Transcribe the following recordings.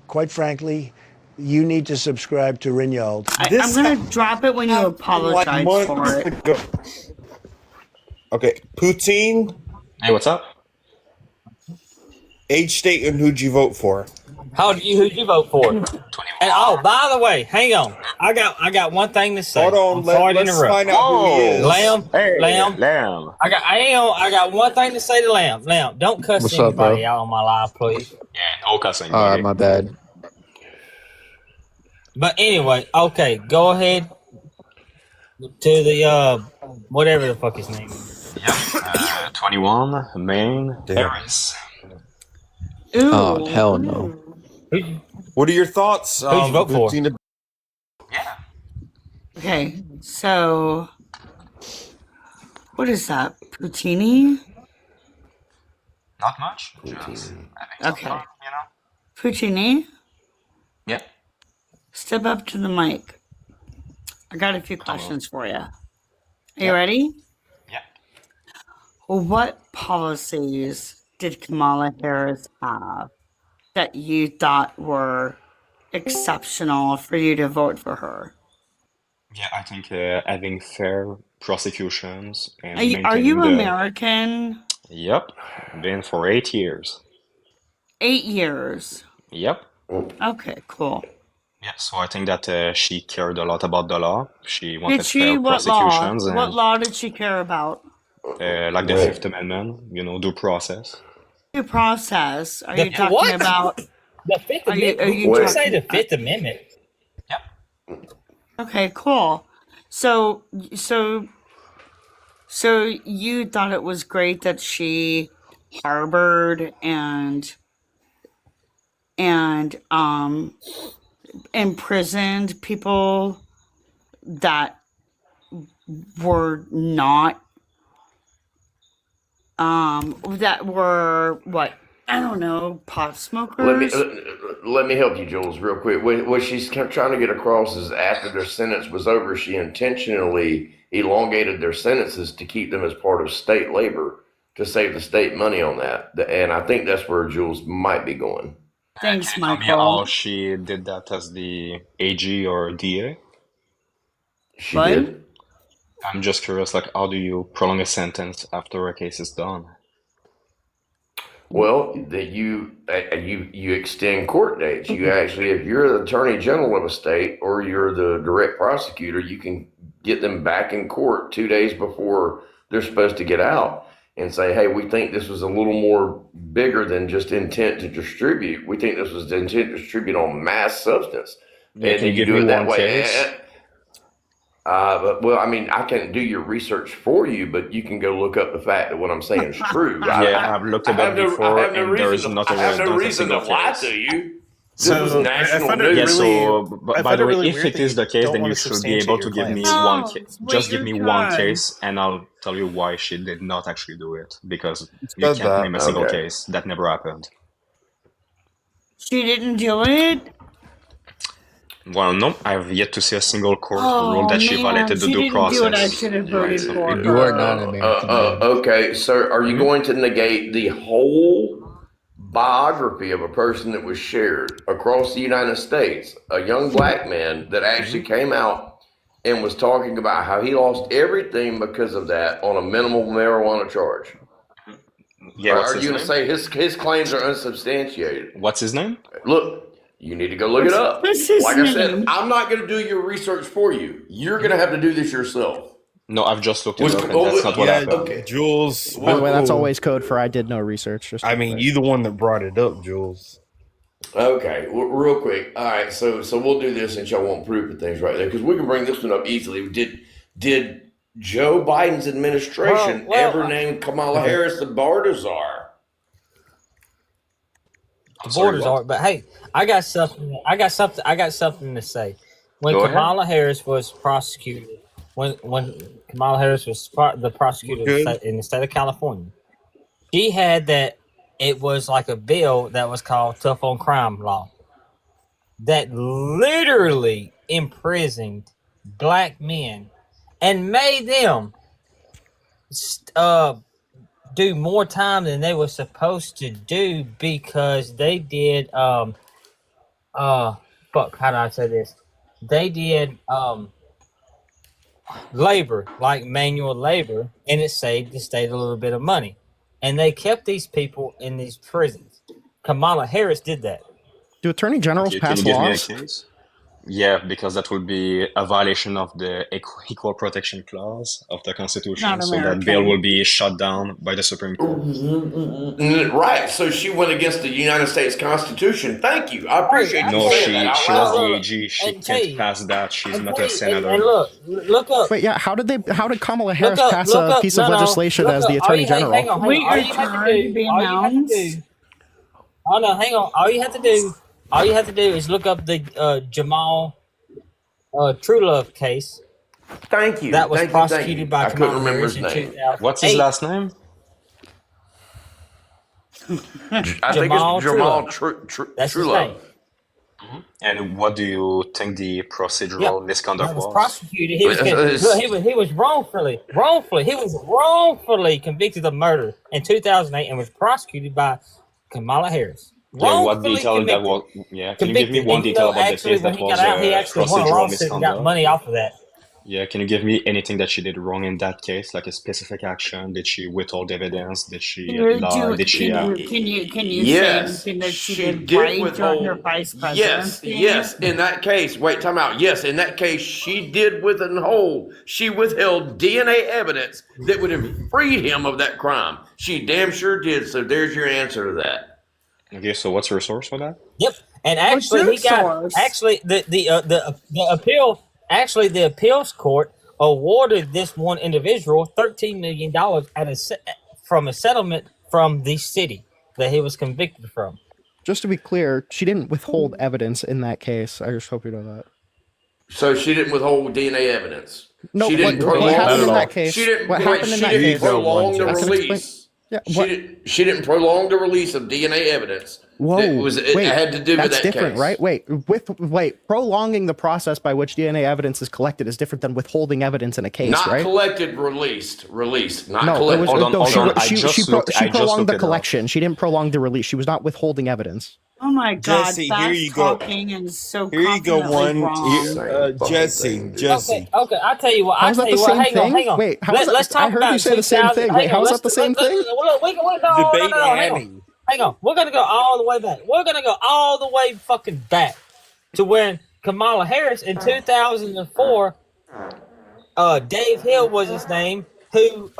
quite frankly, you need to subscribe to Rinnycast. I'm going to drop it when you apologize for it. Ago. Okay, poutine, Hey, what's up? age, state, and who'd you vote for? Who'd you vote for? 21. And oh, by the way, hang on. I got one thing to say. Hold on, I'm sorry to let's interrupt. find out who he is. Lamb. I got one thing to say to Lamb. Lamb, don't cuss What's up, anybody bro? out on my live, please. Yeah, no cussing. All right, buddy. my bad. But anyway, okay, go ahead to the whatever the fuck his name is. Yep. 21. Maine. Damn. Harris. Ooh. Oh, hell no. What are your thoughts? Who'd you vote for? Tina? Yeah. Okay, so what is that? Poutini? Not much. Just having some Okay. fun, Poutini? Yeah. Step up to the mic. I got a few questions for you. Are you ready? Yeah. What policies did Kamala Harris have that you thought were exceptional for you to vote for her? Yeah, I think having fair prosecutions and Are you maintaining the... American? Yep. Been for 8 years. 8 years. Yep. Okay, cool. Yeah, so I think that she cared a lot about the law. She wanted Did she? fair What law? prosecutions What and law did she care about? like the Fifth Amendment, due process. Due process. Are The you talking what? about? The Fifth Are you- Amendment. are you Who would talking- say the Fifth Amendment? Yep. Okay, cool. So you thought it was great that she harbored and imprisoned people that were not that were what? I don't know, pot smokers. Let me help you, Jules, real quick. What she's trying to get across is after their sentence was over, she intentionally elongated their sentences to keep them as part of state labor to save the state money on that. And I think that's where Jules might be going. Thanks, Can you tell me Michael. how she did that as the AG or DA? She What? did. I'm just curious, like, how do you prolong a sentence after a case is done? Well, that you extend court dates. You actually, if you're the attorney general of a state or you're the direct prosecutor, you can get them back in court 2 days before they're supposed to get out and say, hey, we think this was a little more bigger than just intent to distribute. We think this was the intent to distribute on mass substance. Yeah, And can you you give do me it that one way. case? Well, I mean, I can't do your research for you, but you can go look up the fact that what I'm saying is true. Yeah, I've looked at that before, and there is not I have no a reason to single lie case. to you. This So, is I national find it news. Yeah, really- so, I by find the it way, really if weird it that is you the case, don't then wanna you should be substantiate able to your give me claims. one No, case. wait Just give your me one turn. case, and I'll tell you why she did not actually do it, because you Said can't that. name a single Okay. case. That never happened. She didn't do it. Well, no, I've yet to see a single court Oh rule that she man, violated the she due didn't process. do it. I should have voted so for You are her. not an American man. Okay, so are you Mhm. going to negate the whole biography of a person that was shared across the United States, a young black man that actually came out and was talking about how he lost everything because of that on a minimal marijuana charge? Yeah, Or what's are his you name? going to say his claims are unsubstantiated? What's his name? Look, you need to go look it up. What's his Like I said, name? I'm not going to do your research for you. You're going to have to do this yourself. No, I've just looked it Was- up, and oh, that's not what Yeah, happened. Okay. Jules. By the way, that's cool. always code for I did no research. Just I mean, you the one that brought it up, Jules. Okay, real quick. All right, so we'll do this since y'all want proof of things right there because we can bring this one up easily. Did Joe Biden's administration Well, ever name Kamala Harris the Bardazar? I'm sorry, Borders what? are, but hey, I got something to say. When Go ahead. Kamala Harris was prosecuted, when Kamala Harris was the prosecutor Good. in the state of California, she had that. It was like a bill that was called Tough on Crime law that literally imprisoned black men and made them do more time than they were supposed to do because they did fuck, how do I say this? They did labor, like manual labor, and it saved the state a little bit of money. And they kept these people in these prisons. Kamala Harris did that. Do attorney generals Can pass you give me a laws? case? Yeah, because that would be a violation of the Equal Protection Clause of the Constitution. Not So that American. bill will be shut down by the Supreme Court. Right. So she went against the United States Constitution. Thank you. I appreciate you No, saying that out she was loud. the AG. She And tell can't you- pass that. She's And not tell a you- senator. And look up. Wait, yeah. How did Kamala Harris Look up, pass look a up. piece No, of no. legislation Look as up. the All attorney you- hang- general? Hang on, hang Wait, on. All are you have you to do. being All you have to announced? do. Oh no, hang on. All you have to do. All you have to do is look up the Jamal Truelove case Thank you. that was Thank you, prosecuted thank you. by I couldn't Kamala remember Harris his in name. 2008. What's his last name? I think Jamal it's Jamal That's his Truelove. name. And what do you think the procedural misconduct That was was? prosecuted. He was, It's- look, he was wrongfully convicted of murder in 2008 and was prosecuted by Kamala Harris. Yeah, what Wrongfully detail that convicted. was? Yeah, can you give me Convicted. one And detail about the actually, case when that he was got out, he actually won a procedural lawsuit and got misconduct? money off of that. Yeah, can you give me anything that she did wrong in that case, like a specific action? Did she withhold evidence? Did she lie? Did she? Can you Yes, say anything that she she did did right during withhold. her vice Yes, presidency? yes. In that case, wait, time out. Yes, in that case, she did withhold. She withheld DNA evidence that would have freed him of that crime. She damn sure did. So there's your answer to that. Okay, so what's your source for that? Yep, and What's actually your he got source? actually the appeals court awarded this one individual $13 million from a settlement from the city that he was convicted from. Just to be clear, she didn't withhold evidence in that case. I just hope you know that. So she didn't withhold DNA evidence. No, she didn't what happened in that case? She didn't, What happened in she that didn't case? prolong the I can explain- release. Yeah, She didn't prolong the release of DNA evidence. Whoa, It had to do with that's that different, case. right? Wait, prolonging the process by which DNA evidence is collected is different than withholding evidence in a case, Not right? collected, released, not No, it collected. was, Hold on, no, hold she, on. I she, just she, looked- I she just prolonged looked the it up. collection. She didn't prolong the release. She was not withholding evidence. Oh my God, Jesse, that's here you go. talking and so Here you go. confidently One, wrong. Same fucking Jesse, thing, dude. Jesse. Okay, I'll tell you what. How's that the same thing? Hang on. Wait, how is that- let's talk I heard about you say the same 2000 thing. hang Wait, how on, is let's- that the same let- thing? Look, we go, Debate hang on. Annie. Hang on. We're gonna go all the way back. We're gonna go all the way fucking back to when Kamala Harris in 2004, Dave Hill was his name, who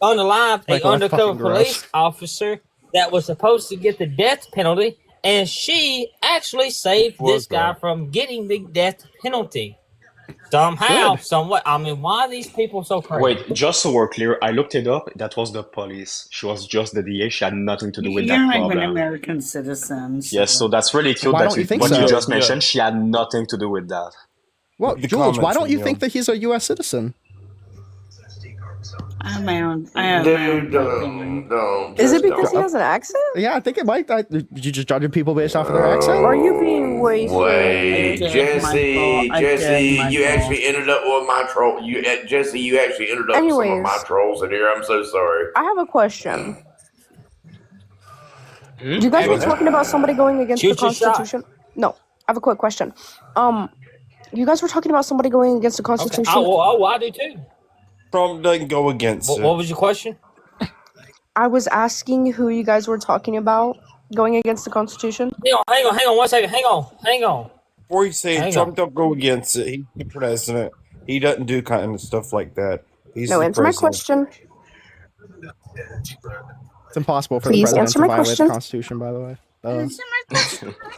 unalived Michael, a that's undercover fucking gross. police officer that was supposed to get the death penalty, and she actually saved this guy from getting the death penalty. Somehow, somewhat. I mean, why are these people so crazy? Wait, just so we're clear, I looked it up. That was the police. She was just the DA. She had nothing to do with You're that not even an problem. American citizen. Yes, so that's really cute Why that don't you think what so? you just Yeah. mentioned. She had nothing to do with that. Well, The Jules, why comments don't you are think young. that he's a U.S. citizen? I have my own. I have my Dude, own opinion. don't. Is it just because he don't. has an accent? Yeah, I think it might. You just judging people based off of their accent? Or are you being way Wait, I did, Jesse, Michael. I did, Jesse, you Michael. actually ended up with my troll. Jesse, you actually ended up with some of Anyways. my trolls in here. I'm so sorry. I have a question. You guys were talking about somebody going against Shoot the your shot. Constitution. No, I have a quick question. You guys were talking about somebody going against the Okay. Constitution. I do too. Trump doesn't go against it. What was your question? I was asking who you guys were talking about going against the Constitution. Hang on, 1 second. Hang on. Before you say Hang it, Trump don't go against it. He's the president. He doesn't do kind of stuff like that. He's No, the answer my president. question. It's impossible for Please the president answer to my violate question. the Constitution, by the way.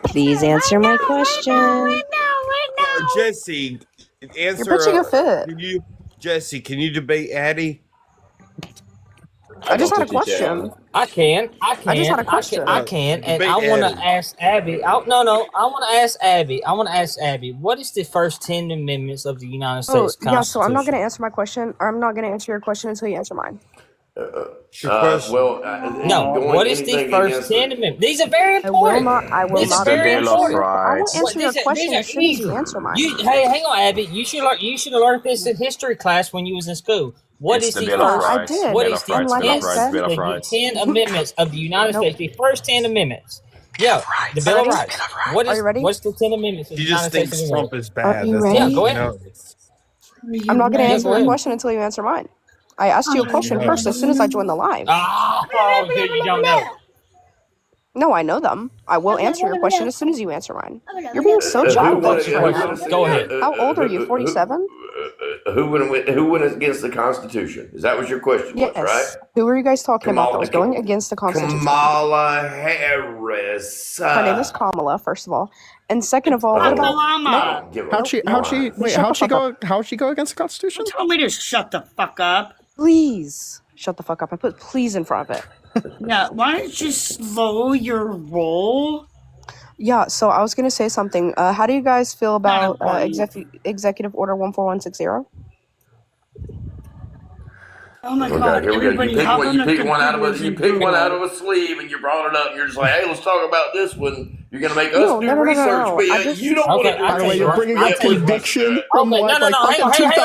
Please answer my question. Jesse, answer. You're pitching a fit. Jesse, can you debate Addie? I just don't had a think you can. question. I can. I just had a question. I can, and Debate I want to Abby. ask Abby. I want to ask Abby. What is the first 10 amendments of the United Oh, States Constitution? yeah, so I'm not going to answer my question, or I'm not going to answer your question until you answer mine. Well, No. going What is the anything first against 10 amendments? These are very I will important. not. I will It's not. very answer important. your- I will Rights. answer your These are question as soon as easy. you answer mine. Hey, hang on, Abby. You should have learned this in history class when you was in school. What It's is the the Bill of first? I Rights. did. What Bill is of the Rights. like Bill I of Rights. said- Bill of the Rights. 10 amendments of the United Nope. States? The first 10 amendments. Yeah, the Bill of Rights. What Are is? you ready? What's the 10 Amendments? of the He just United States thinks of Trump America? is bad. you That's ready? all Yeah, go he ahead. knows. I'm not going to Yeah, answer go your ahead. question until you answer mine. I asked you a question first as soon as I joined the live. Oh, dude, you don't know. No, I know them. I will answer your question as soon as you answer mine. You're being so Who childish went? right Who now. went? Go ahead. How old are you? 47? Who went against the Constitution? Is that what your question was, right? Yes. Who are you guys talking about that was going against the Constitution? Kamala Harris. Her name is Kamala, first of all. And second of all, what about Mama. How'd she go against the Constitution? Don't tell me to shut the fuck up. Please shut the fuck up. I put please in front of it. Yeah, why don't you slow your roll? Yeah, so I was gonna say something. How do you guys feel about Executive Order 14160? Oh my Okay, god! here we go. Everybody You pick hop one. on You the pick one out of a. computers You and pick one Google. out of a sleeve, and you brought it up. And you're just like, "Hey, let's talk about this one." You're gonna make us No, do no, no, no, research, no. but I just- you don't Okay, want to. I'll By the tell way, you you're what. bringing I'll up tell you what. conviction from Okay, what, no, like hang on, fucking hang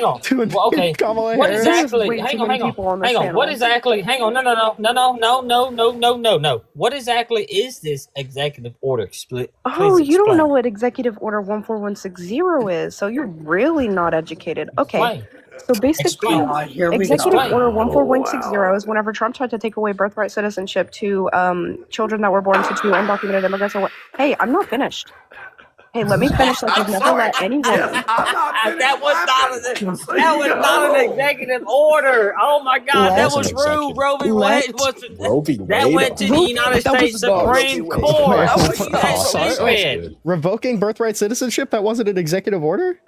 on, 2008 to Well, okay, Kamala what Harris. exactly? There's way Hang too on, many hang on, people on this hang on. channel. What exactly? Hang on, no. What exactly is this executive order? Oh, you don't know what Executive Order 14160 is, so you're really not educated. Okay. Explain. So basically, God, here we Executive go. Order 14160 is whenever Trump tried to take away birthright citizenship to children that were born to two undocumented immigrants. Hey, I'm not finished. Hey, let me finish like you've never let any woman. That was not an executive order. Oh my God, that was rude. Roe v. Wade that went to the United States Supreme Court. That's stupid. Revoking birthright citizenship? That wasn't an executive order?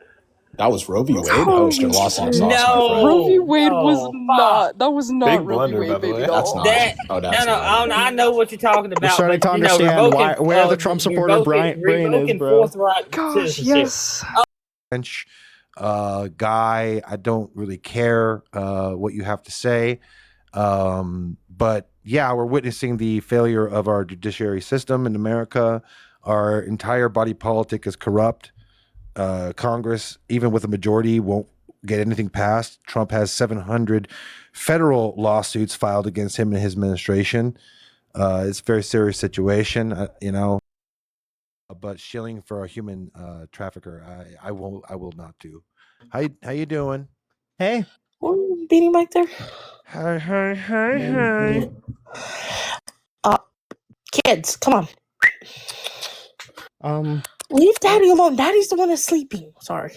That was Roe v. Wade. Oh, Mr. Lawson, I'm sorry. No, Roe v. Wade was not. That was not Big Roe v. blunder, Wade, by the baby way. doll. That's not. I know what you're talking about. We're starting to understand where the Trump supporter brain is, bro. Gosh, yes. French guy. I don't really care what you have to say. But yeah, we're witnessing the failure of our judiciary system in America. Our entire body politic is corrupt. Congress, even with a majority, won't get anything passed. Trump has 700 federal lawsuits filed against him and his administration. It's a very serious situation, but shilling for a human trafficker, I will not do. How you doing? Hey. Beating back there. Hey. Kids, come on. Leave Daddy alone. Daddy's the one that's sleeping. Sorry.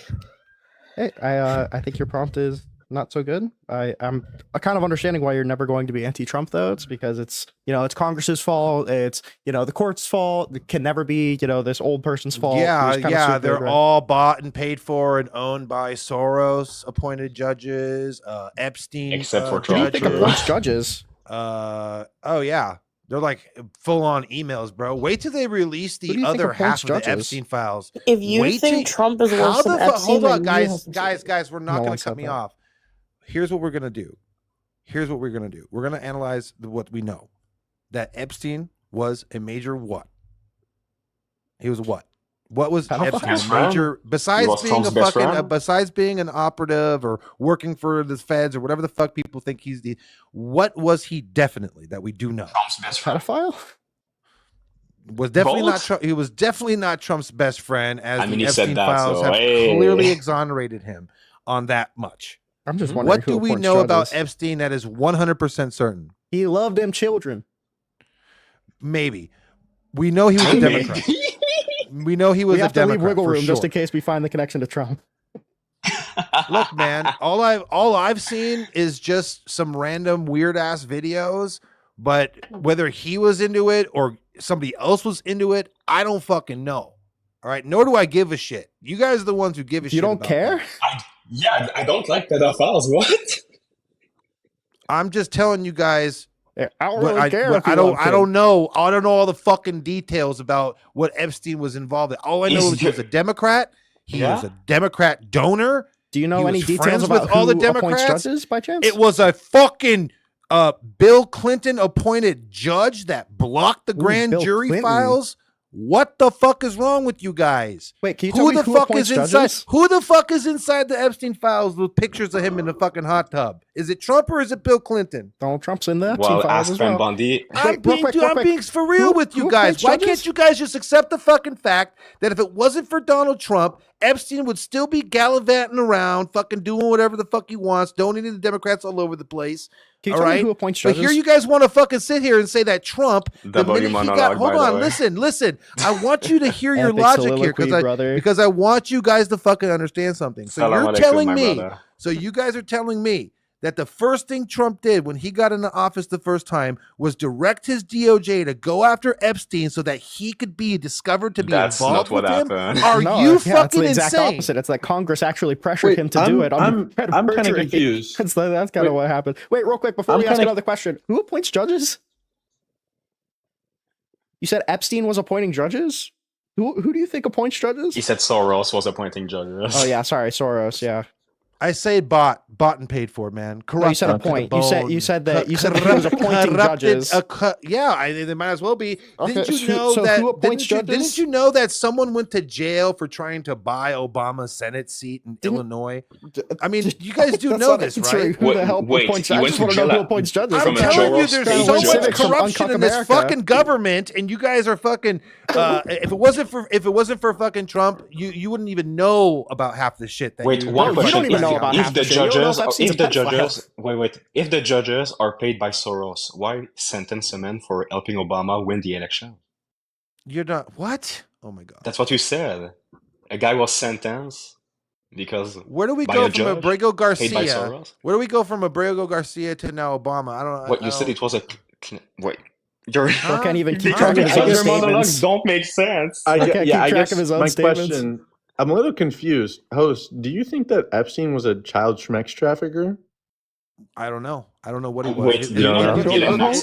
Hey, I think your prompt is not so good. I'm kind of understanding why you're never going to be anti-Trump, though. It's because it's Congress's fault. It's the court's fault. It can never be this old person's fault. Yeah. They're all bought and paid for and owned by Soros appointed judges, Epstein, except for Trump. What do you think appoints judges? Oh yeah. They're like full-on emails, bro. Wait till they release the other half of the Epstein files. If you think Trump is worse than Epstein, hold on, guys, we're not going to cut me off. Here's what we're going to do. We're going to analyze what we know. That Epstein was a major what? He was what? What was Epstein major besides being an operative or working for the feds or whatever the fuck people think he's what was he definitely that we do know? Trump's best friend. Pedophile? Was definitely not he was definitely not Trump's best friend, as the he Epstein said that, files have clearly exonerated him on that much. I'm just wondering what do we know about Epstein that is 100% certain? He loved them children. Maybe. We know he was a Democrat. We know he was a Democrat. We have to leave wiggle room just in case we find the connection to Trump. Look, man, all I've seen is just some random weird ass videos, but whether he was into it or somebody else was into it, I don't fucking know. All right, nor do I give a shit. You guys are the ones who give a shit. You don't care? I don't like pedophiles. What? I'm just telling you guys. I don't really care. I don't know. I don't know all the fucking details about what Epstein was involved in. All I know is he was a Democrat. He was a Democrat donor. Do you know any details about all the Democrats? Democrats Judges by chance? It was a fucking Bill Clinton appointed judge that blocked the grand jury files. What the fuck is wrong with you guys? Wait, can you tell me who appoints judges? Who the fuck is inside the Epstein files with pictures of him in the fucking hot tub? Is it Trump or is it Bill Clinton? Donald Trump's in the Epstein Well, files ask as Van well. Bundy. I'm being for real with you guys. Why can't you guys just accept the fucking fact that if it wasn't for Donald Trump, Epstein would still be gallivanting around, fucking doing whatever the fuck he wants, donating to Democrats all over the place. Can you tell me who appoints But judges? here you guys want to fucking sit here and say that Trump, the W minute he got, monologue, hold by the on, way. listen. I want you to hear your Epic logic here soliloquy, because I want you guys to fucking understand something. So Salam you're alaikum, telling my me, brother. so you guys are telling me that the first thing Trump did when he got into office the first time was direct his DOJ to go after Epstein so that he could be discovered to be That's involved not what with him? happened. Are No, you yeah, it's fucking the exact insane? opposite. It's that Congress actually pressured him to do it. I'm kind of confused. That's kind of what happened. Wait, real quick, before we ask another question, who appoints judges? You said Epstein was appointing judges? Who do you think appoints judges? He said Soros was appointing judges. Oh yeah, sorry, Soros. Yeah. I say bought and paid for, man. Corrupt. No, you said appoint. You said that he was appointing judges. They might as well be. Okay, Didn't you know so that? who appoints Didn't judges? you know that someone went to jail for trying to buy Obama's Senate seat in Illinois? I mean, you guys do That's know not this, answering right? who the hell appoints he judges. I went just to want to know jail who appoints judges. from I'm a telling you, Joros there's state so much judge. corruption in this America. fucking government, and you guys are fucking. If it wasn't for fucking Trump, you wouldn't even know about half the shit. That Wait, you one question: don't even know about half if the the shit. You don't know judges, if Epstein's if the a pedophile. judges, if the judges are paid by Soros, why sentence a man for helping Obama win the election? You're not what? Oh my god! That's what you said. A guy was sentenced because Where do we by go a from judge Abrego paid by Garcia? Soros. Where do we go from Abrego Garcia to now Obama? I don't. What you said it was a wait. You're Bro can't even keep because track of his own your monologues statements. don't make sense. I can't keep track guess of his own my statements. question. I'm a little confused. Host, do you think that Epstein was a child schmex trafficker? I don't know. I don't know what he was. Wait,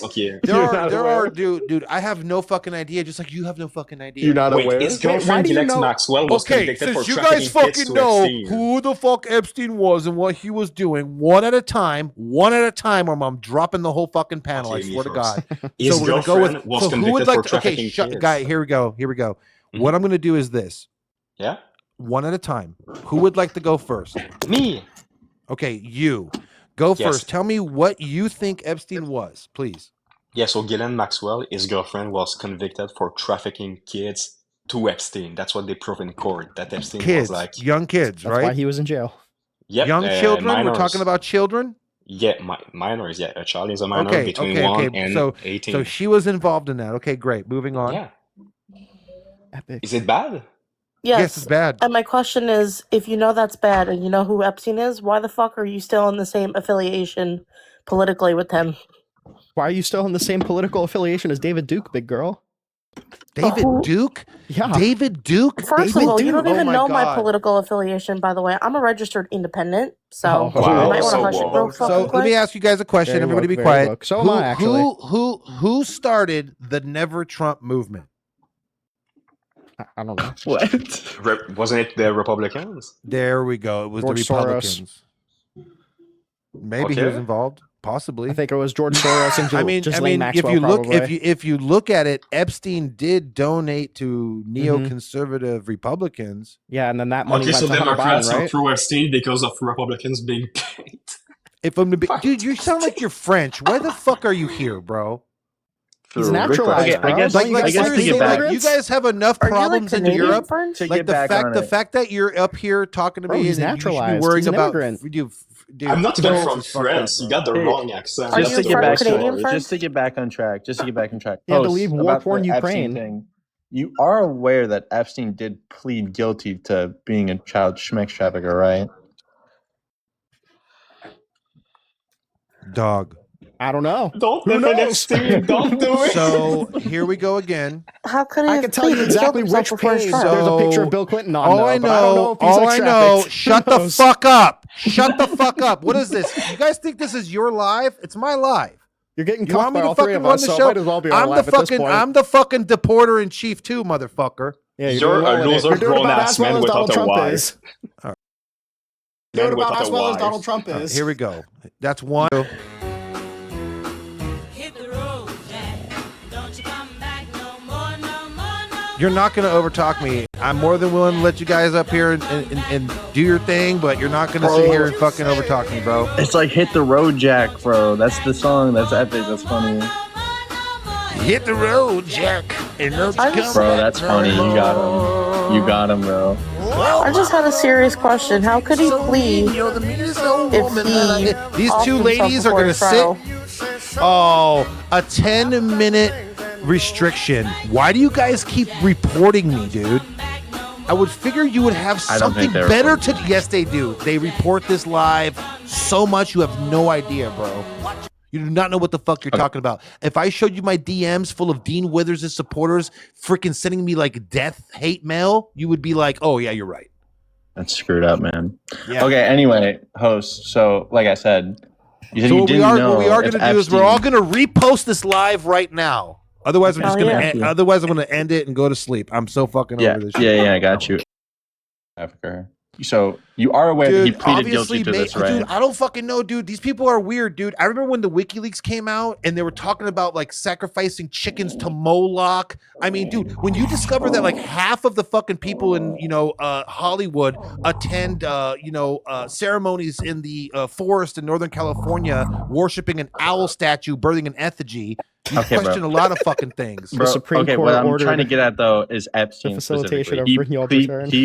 okay. There are, dude. I have no fucking idea. Just like you have no fucking idea. You're not Wait, aware? his girlfriend, do you Ghislaine know- Maxwell, was Okay, convicted for since you trafficking guys kids fucking to know Epstein. who the fuck Epstein was and what he was doing, one at a time, or I'm dropping the whole fucking panel. Okay, I me swear to first. God. His So we're gonna go with. girlfriend was So who would convicted like for to? Okay, trafficking kids. guy. Here we go. What I'm gonna do is this. Yeah, One at a time. Who would like to go first? me. Okay, you go Yes. first. Tell me what you think Epstein was, please. Yeah, so Ghislaine Maxwell, his girlfriend, was convicted for trafficking kids to Epstein. That's what they proved in court. That Epstein Kids, was like, young kids, That's why right? he was in jail. yep, Young children. minors. We're talking about children. Yeah, minors. Yeah, a child is a minor Okay, between okay, 1 okay. and So 18. she was involved in that. Okay, great. Moving on. Yeah, Epic. is it bad? Yes, it's bad. And my question is, if you know that's bad and you know who Epstein is, why the fuck are you still in the same affiliation politically with him? Why are you still in the same political affiliation as David Duke, big girl? David Duke? Yeah. David Duke? First David of all, you Duke? don't even Oh know my God. political affiliation, by the way. I'm a registered independent, so Oh, you wow. might want to So hush it woke. real fucking So let me quick. ask you guys a question. Very Everybody woke, be very quiet. woke. So am I, actually. Who started the Never Trump movement? I don't know. What? Wasn't it the Republicans? There we go. It was George the Soros. Republicans. Maybe he was Okay. involved. Possibly. I think it was George Soros and I mean, Ghislaine if Maxwell, you look, probably. if you look at it, Epstein did donate to Mm-hmm. neoconservative Republicans. Yeah, and then that money Okay, went so to Hunter Democrats Biden, are right? pro Epstein because of Republicans being paid. If I'm to be, dude, you sound like you're French. Why the fuck are you here, bro? He's For naturalized, Rick- bro. I guess- Don't you I guys guess like to get the back- you immigrants? guys have enough Are you like problems in Canadian Europe. French? To Like get the back fact, on the it. fact that you're up here talking to Bro, me, he's and you should be naturalized. worrying He's an about. immigrant. Dude, I'm not even Soros from is fucked up, France. bro. You got the Hey, wrong accent. Are Just you to get from back Canadian to French? just to get back on track. Just to get back on track. He had to Host, leave about war-torn the Epstein Ukraine. thing, you are aware that Epstein did plead guilty to being a child schmex trafficker, right? Dog. I don't know. Don't Who defend knows? Epstein. Don't do it. So here we go again. How could he I have can tell you pleaded exactly guilty which before his page. trial? There's a picture of Bill Clinton on All there, I but I don't know know, if he's all like I know. trafficked. Shut Who the knows? fuck up. Shut the fuck up. What is this? You guys think this is your live? It's my live. You're getting You want cuffed me by to all three fucking of run us, the so it show? might as well be our I'm live the at this fucking point. I'm the fucking deporter in chief too, motherfucker. Yeah, You're doing a well with it. loser You're doing about grown-ass as well man as without Donald a Trump wife. is. All Doing Man about without as a well as wife. Donald Trump is. Here we go. That's one. You're not going to overtalk me. I'm more than willing to let you guys up here and do your thing, but you're not going to sit here and fucking overtalk me, bro. It's like Hit the Road Jack, bro. That's the song. That's epic. That's funny. Hit the road, Jack. And Bro, that's funny. You got him. You got him, bro. I just had a serious question. How could he plead if he These two ladies are going to sit. Oh, a 10-minute restriction. Why do you guys keep reporting me, dude? I would figure you would have something better to. Yes, they do. They report this live so much you have no idea, bro. You do not know what the fuck you're talking about. If I showed you my DMs full of Dean Withers' supporters freaking sending me like death hate mail, you would be like, oh, yeah, you're right. That's screwed up, man. Yeah. Okay, anyway, host. So, like I said, you said So you what didn't know. what we are going to do is we're all going to repost this live right now. Otherwise, I'm just going to. Otherwise, I'm going to end it and go to sleep. I'm so fucking over this shit. Yeah, I got you. Africa. So you are aware that he pleaded guilty to this, right? Dude, I don't fucking know, dude. These people are weird, dude. I remember when the WikiLeaks came out and they were talking about like sacrificing chickens to Moloch. I mean, dude, when you discover that like half of the fucking people in Hollywood attend ceremonies in the forest in Northern California, worshiping an owl statue, birthing an effigy. You question a lot of fucking things. Bro, the Supreme Court what I'm trying to get at though is Epstein facilitation of he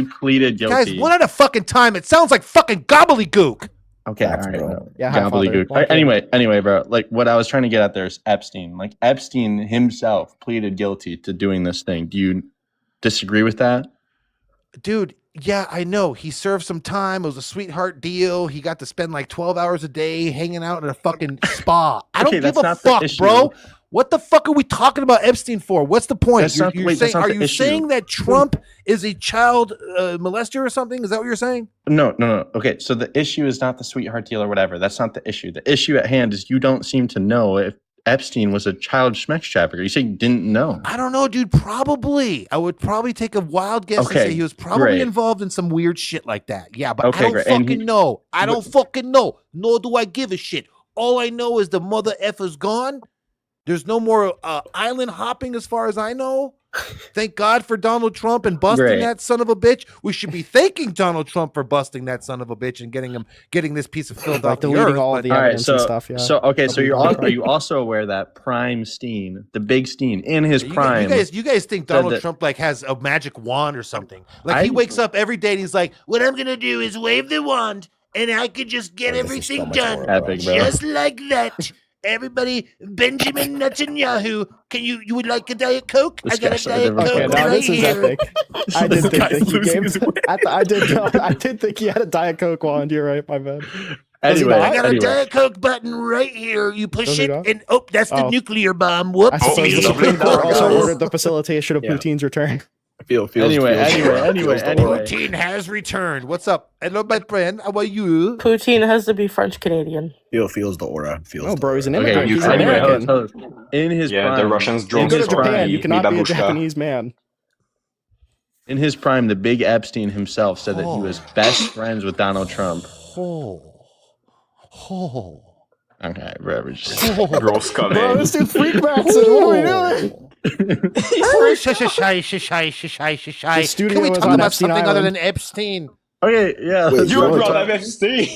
pleaded guilty. Guys, one at a fucking time. It sounds like fucking gobbledygook. Okay, all right, bro. Yeah, gobbledygook. Anyway, bro. Like what I was trying to get at there is Epstein. Like Epstein himself pleaded guilty to doing this thing. Do you disagree with that? Dude, yeah, I know. He served some time. It was a sweetheart deal. He got to spend like 12 hours a day hanging out at a fucking spa. I don't give a fuck, bro. What the fuck are we talking about Epstein for? What's the point? Are you saying that Trump is a child molester or something? Is that what you're saying? No. Okay, so the issue is not the sweetheart deal or whatever. That's not the issue. The issue at hand is you don't seem to know if Epstein was a child schmeck trafficker. You say you didn't know. I don't know, dude. Probably. I would probably take a wild guess and say he was probably involved in some weird shit like that. Yeah, but I don't fucking know. I don't fucking know. Nor do I give a shit. All I know is the mother effer's gone. There's no more island hopping as far as I know. Thank God for Donald Trump and busting that son of a bitch. We should be thanking Donald Trump for busting that son of a bitch and getting this piece of filth off the earth. All the evidence and stuff. Yeah. So are you also aware that Prime Steen, the big Steen, in his prime? You guys think Donald Trump like has a magic wand or something? Like he wakes up every day and he's like, "What I'm gonna do is wave the wand and I could just get everything done, just like that." Everybody, Benjamin Netanyahu, you would like a Diet Coke? I got a Diet Coke. Okay, now this is epic. I did think that he gave. I did think he had a Diet Coke wand. You're right, my bad. Anyway, I got a Diet Coke button right here. You push it, and that's the nuclear bomb. Whoops! I suppose the Supreme Court also ordered the facilitation of Putin's return. Anyway. Putin has returned. What's up? Hello, my friend. How are you? Putin has to be French Canadian. Feels the aura. Bro, he's an immigrant. He's an American. In his prime, the Russians drove you go to Japan, you cannot be a Japanese man. In his prime, the big Epstein himself said that he was best friends with Donald Trump. Okay, whatever. Gross coming. Bro, this dude freak Maxon. What are we doing? Can we talk about something other than Epstein? Okay, yeah. You brought up Epstein.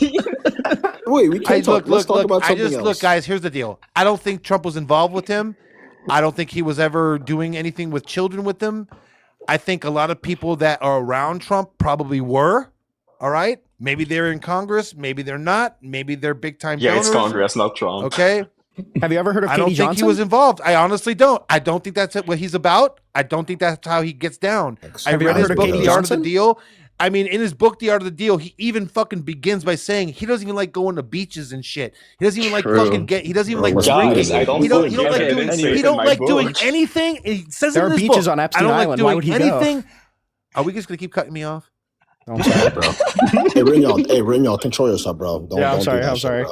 Wait, we can't talk. Let's talk about something else. Look, guys, here's the deal. I don't think Trump was involved with him. I don't think he was ever doing anything with children with him. I think a lot of people that are around Trump probably were. All right? Maybe they're in Congress. Maybe they're not. Maybe they're big-time donors. Yeah, it's Congress, not Trump. Okay? Have you ever heard of Katie I don't think he was involved. I honestly don't. I don't think that's what he's about. I don't think that's how he gets down. I read his book, The Art of the Deal. I mean, in his book, The Art of the Deal, he even fucking begins by saying he doesn't even like going to beaches and shit. He doesn't even like fucking he doesn't even like drinking. He don't like doing anything. He says there in are his beaches book, on Epstein I don't like Island. doing Why would he anything. go? Are we just gonna keep cutting me off? Oh, I'm sorry, bro. Hey, Rinnycast, control yourself, bro. I'm sorry.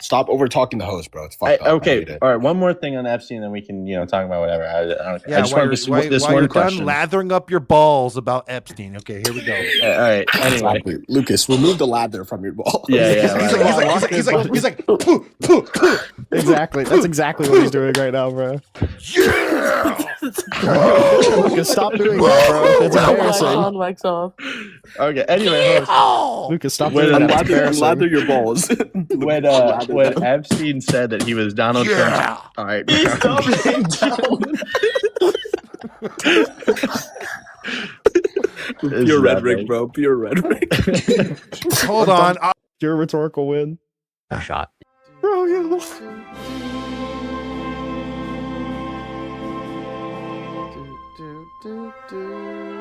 Stop over talking the host, bro. It's fucked up. Okay, all right. One more thing on Epstein, then we can talk about whatever. I just wanted this while one you're question. done lathering up your balls about Epstein. Okay, here we go. All right. Anyway, Lucas, remove the lather from your ball. He's like, poo. Exactly. That's exactly what he's doing right now, bro. Yeah. Lucas, stop doing that, bro. That's Wax embarrassing. on, wax off. Okay. Anyway, host. Lucas, stop When- doing that. That's Lather embarrassing. your balls. When Epstein said that he was Donald Trump's. All right. He's doubling down. Pure rhetoric, bro. Pure rhetoric. Hold on. Your rhetorical win. A shot. Bro, you. Do, do, do, do.